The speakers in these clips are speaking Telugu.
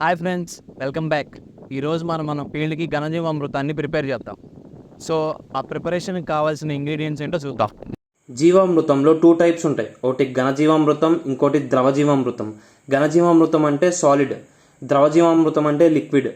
Hi friends, welcome back. ఈరోజు మనం ఫీల్డ్కి ఘనజీవామృతాన్ని ప్రిపేర్ చేద్దాం. సో ఆ ప్రిపరేషన్కి కావాల్సిన ఇంగ్రీడియంట్స్ ఏంటో చూద్దాం. జీవామృతంలో 2 టైప్స్ ఉంటాయి. ఒకటి ఘనజీవామృతం, ఇంకోటి ద్రవజీవామృతం. ఘనజీవామృతం అంటే సాలిడ్, ద్రవజీవామృతం అంటే లిక్విడ్.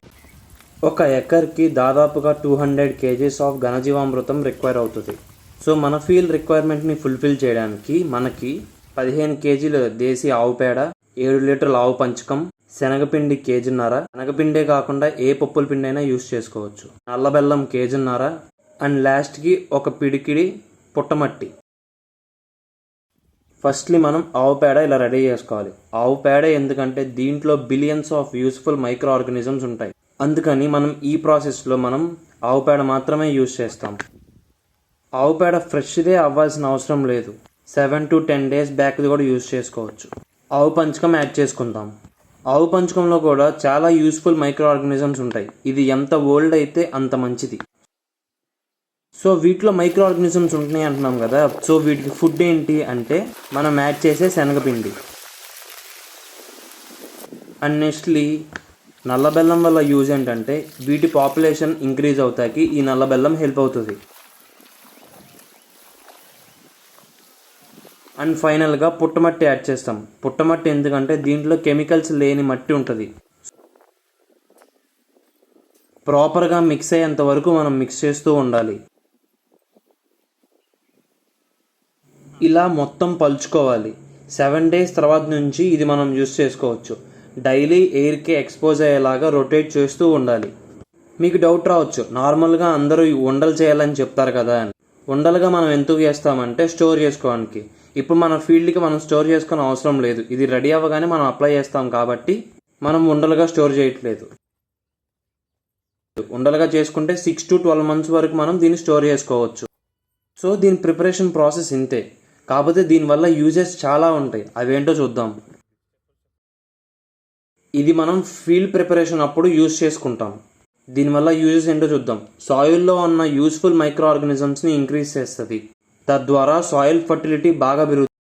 ఒక ఎకర్కి దాదాపుగా 200 kgs ఆఫ్ ఘనజీవామృతం రిక్వైర్ అవుతుంది. సో మన ఫీల్డ్ రిక్వైర్మెంట్ని ఫుల్ఫిల్ చేయడానికి మనకి 15 kgలు దేశీ ఆవు పేడ, 7 లీటర్ల ఆవు పంచకం, శనగపిండి కేజీన్నర, శనగపిండే కాకుండా ఏ పప్పుల పిండి అయినా యూస్ చేసుకోవచ్చు, నల్ల బెల్లం కేజీన్నర, అండ్ లాస్ట్కి ఒక పిడికిడి పుట్టమట్టి. ఫస్ట్లీ మనం ఆవు పేడ ఇలా రెడీ చేసుకోవాలి. ఆవు పేడ ఎందుకంటే దీంట్లో billions of useful micro organisms ఉంటాయి. అందుకని మనం ఈ ప్రాసెస్లో ఆవు పేడ మాత్రమే యూస్ చేస్తాం. ఆవు పేడ ఫ్రెష్దే అవ్వాల్సిన అవసరం లేదు. 7 to 10 days బ్యాక్ది కూడా యూస్ చేసుకోవచ్చు. ఆవు పంచకం యాడ్ చేసుకుందాం. ఆవు పంచకంలో కూడా చాలా యూస్ఫుల్ మైక్రో ఆర్గానిజమ్స్ ఉంటాయి. ఇది ఎంత ఓల్డ్ అయితే అంత మంచిది. సో వీటిలో మైక్రో ఆర్గానిజమ్స్ ఉంటున్నాయి అంటున్నాం కదా. సో వీటికి ఫుడ్ ఏంటి అంటే మనం యాడ్ చేసే శనగపిండి. అండ్ నెక్స్ట్లీ నల్ల బెల్లం వల్ల యూజ్ ఏంటంటే వీటి పాపులేషన్ ఇంక్రీజ్ అవుతాకి ఈ నల్ల బెల్లం హెల్ప్ అవుతుంది. అండ్ ఫైనల్గా పుట్టమట్టి యాడ్ చేస్తాం. పుట్టమట్టి ఎందుకంటే దీంట్లో కెమికల్స్ లేని మట్టి ఉంటుంది. ప్రాపర్గా మిక్స్ అయ్యేంత వరకు మనం మిక్స్ చేస్తూ ఉండాలి. ఇలా మొత్తం పలుచుకోవాలి. 7 days తర్వాత నుంచి ఇది మనం యూస్ చేసుకోవచ్చు. డైలీ ఎయిర్కి ఎక్స్పోజ్ అయ్యేలాగా రొటేట్ చేస్తూ ఉండాలి. మీకు డౌట్ రావచ్చు, నార్మల్గా అందరూ ఉండలు చేయాలని చెప్తారు కదా అని. ఉండలుగా మనం ఎందుకు చేస్తామంటే స్టోర్ చేసుకోవడానికి. ఇప్పుడు మన ఫీల్డ్కి మనం స్టోర్ చేసుకునే అవసరం లేదు. ఇది రెడీ అవ్వగానే మనం అప్లై చేస్తాం కాబట్టి మనం ఉండలుగా స్టోర్ చేయట్లేదు. ఉండలుగా చేసుకుంటే 6 to 12 months వరకు మనం దీన్ని స్టోర్ చేసుకోవచ్చు. సో దీని ప్రిపరేషన్ ప్రాసెస్ ఇంతే. కాకపోతే దీనివల్ల యూజెస్ చాలా ఉంటాయి. అవేంటో చూద్దాం. ఇది మనం ఫీల్డ్ ప్రిపరేషన్ అప్పుడు యూజ్ చేసుకుంటాం. దీనివల్ల యూజెస్ ఏంటో చూద్దాం. సాయిల్లో ఉన్న యూస్ఫుల్ మైక్రో ఆర్గానిజమ్స్ని ఇంక్రీజ్ చేస్తుంది. తద్వారా సాయిల్ ఫర్టిలిటీ బాగా పెరుగుతుంది.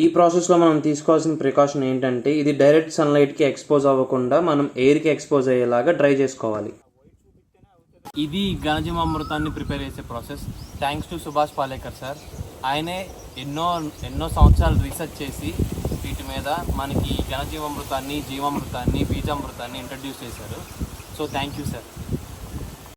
ఈ ప్రాసెస్లో మనం తీసుకోవాల్సిన ప్రికాషన్ ఏంటంటే ఇది డైరెక్ట్ సన్లైట్కి ఎక్స్పోజ్ అవ్వకుండా మనం ఎయిర్కి ఎక్స్పోజ్ అయ్యేలాగా డ్రై చేసుకోవాలి. ఇది ఘనజీవామృతాన్ని ప్రిపేర్ చేసే process. Thanks to Subhash Palekar sir. ఆయనే ఎన్నో సంవత్సరాలు రీసెర్చ్ చేసి వీటి మీద మనకి ఘనజీవామృతాన్ని, జీవామృతాన్ని, బీజామృతాన్ని ఇంట్రడ్యూస్ చేశారు. So thank you sir.